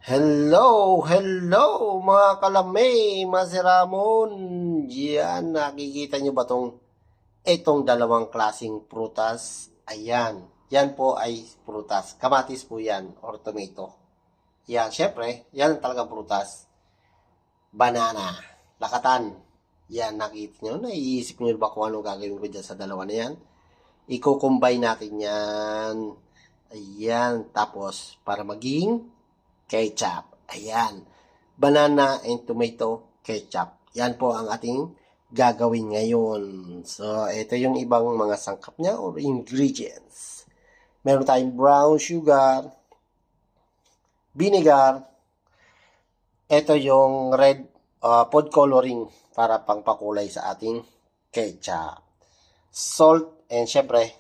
Hello mga kalamay, masiramon. Yan, nakikita nyo ba itong dalawang klasing prutas? Ayan, yan po ay prutas. Kamatis po yan, or tomato. Yan, syempre, yan talagang prutas. Banana, lakatan. Yan, nakikita nyo. Naiisip nyo ba kung ano gagawin ko dyan sa dalawa na yan? Iko-combine natin yan. Ayan, tapos para maging ketchup. Ayan. Banana and tomato ketchup. Yan po ang ating gagawin ngayon. So, ito yung ibang mga sangkap niya or ingredients. Meron tayong brown sugar, vinegar, ito yung red food coloring para pangpakulay sa ating ketchup. Salt, and syempre,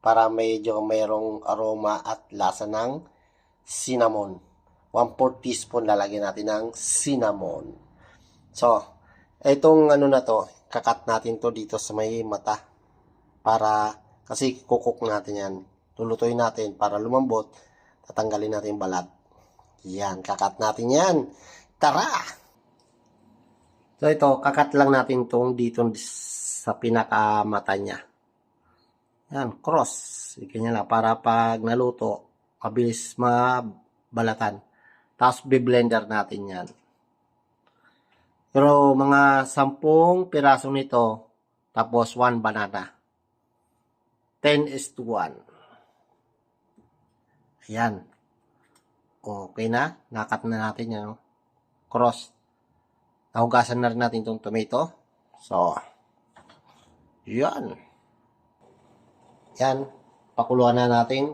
para medyo mayroong aroma at lasa ng cinnamon. 1/4 teaspoon lalagyan natin ng cinnamon. So, itong ano na to, kakat natin to dito sa may mata. Para, kasi kukuk natin yan. Lulutuin natin para lumambot. Tatanggalin natin yung balat. Yan, kakat natin yan. Tara! So, ito, kakat lang natin tong dito sa pinakamata niya. Yan, cross. Ganyan lang, para pag naluto, mabilis mabalatan. Tapos, biblender natin yan. Pero, mga 10 piraso nito, tapos 1 banana. 10:1. Ayan. Okay na. Nakat na natin yan. Cross. Nahugasan na rin natin itong tomato. So, yan. Yan. Pakuluan na natin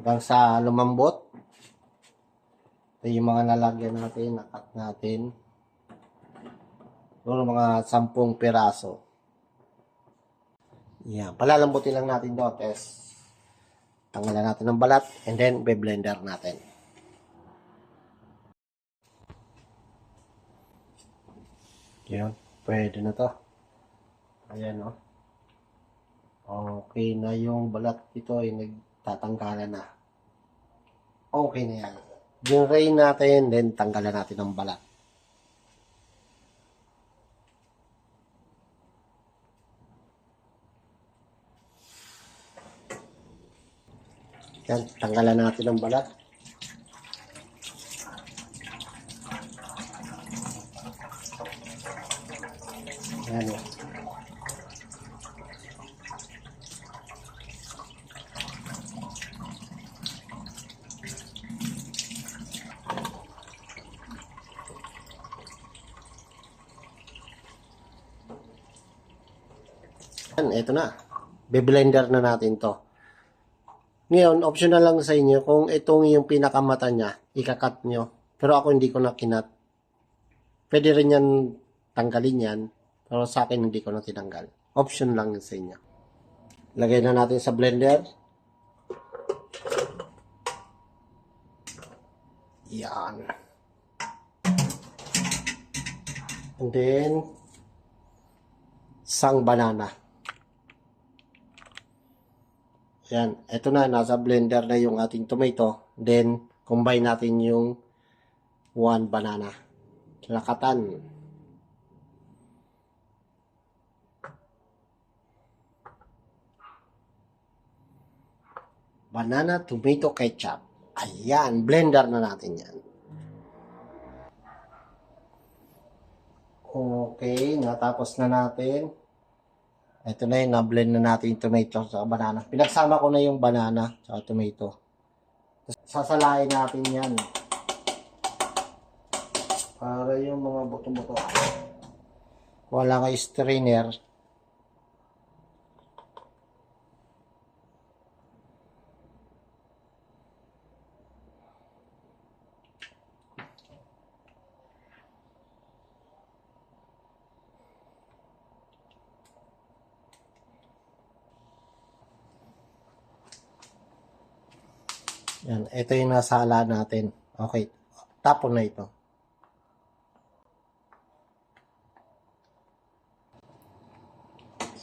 hanggang sa lumambot. Ito yung mga nalagyan natin, nakat natin. Siguro mga 10 piraso. Yan. Palalambutin lang natin doon. Tapos, tanggalan natin ng balat. And then, be-blender natin. Yan. Pwede na to. Ayan, no? Okay na yung balat dito ay nagtatanggalan na. Okay na yan. Drain natin, then tanggalan natin ng balat. Yan, tanggalan natin ng balat. Yan o. Yan, eto na. Be-blender na natin to. Ngayon, optional lang sa inyo kung itong yung pinakamata niya, ikakat nyo. Pero ako hindi ko na kinat. Pwede rin yan tanggalin yan. Pero sa akin hindi ko na tinanggal. Option lang sa inyo. Lagay na natin sa blender. Yan. And then, isang banana. Yan, eto na, nasa blender na yung ating tomato. Then, combine natin yung 1 banana. Lakatan. Banana tomato ketchup. Ayan, blender na natin yan. Okay, natapos na natin. Ito na yung na-blend na natin yung tomato sa banana. Pinagsama ko na yung banana sa tomato. Sasalain natin yan. Para yung mga buto-buto. Wala kayo strainer. Yan, ito yung nasala natin. Okay, tapon na ito.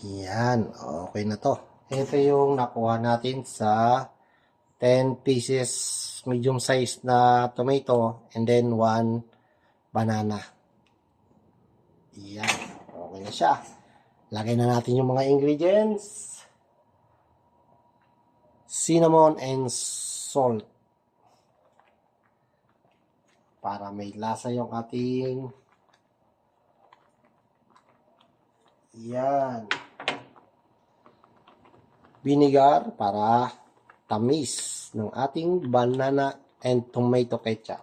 Yan, okay na to. Ito yung nakuha natin sa 10 pieces medium size na tomato, and then 1 banana. Yan. Okay na siya. Lagay na natin yung mga ingredients. Cinnamon and salt. Para may lasa yung ating yan. Vinegar para tamis ng ating banana and tomato ketchup.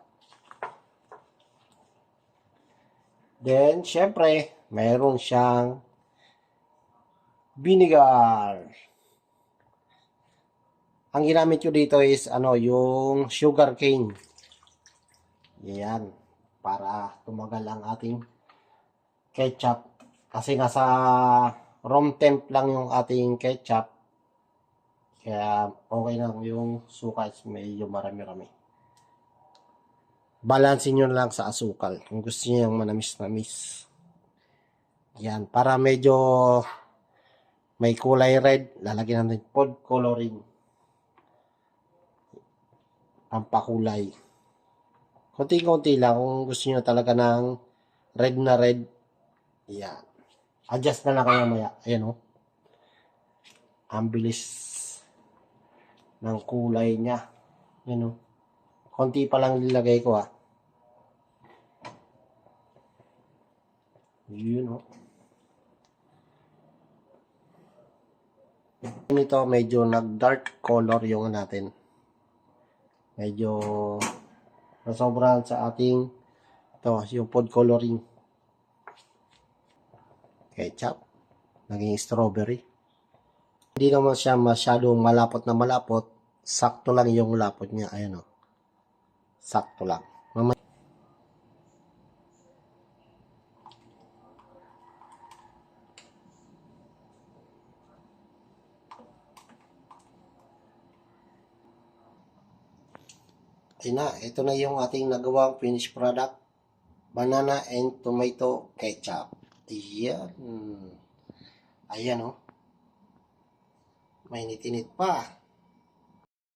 Then, syempre, mayroon siyang vinegar. Ang ginamit ko dito is yung sugar cane. Yan, para tumagal ang ating ketchup. Kasi nasa room temp lang yung ating ketchup. Kaya okay na yung suka is medyo marami-rami. Balansin nyo lang sa asukal kung gusto nyo yung manamis-namis. Yan, para medyo may kulay red, lalagyan natin food coloring. Pampakulay. Konti-konti lang kung gusto nyo talaga ng red na red. Yan. Adjust na lang kayo maya. Ayan o. Ang bilis ng kulay niya. Yan o. Konti pa lang nilagay ko Yun o. Ito medyo nag-dark color yung natin. Medyo nasobrahan sa ating yung food coloring. Ketchup. Naging strawberry. Hindi naman siya masyadong malapot na malapot. Sakto lang yung lapot niya. Ayan o. Sakto lang. Ayun na. Ito na yung ating nagawang finished product. Banana and tomato ketchup. Ayan. Ayan o. Mainit-init pa.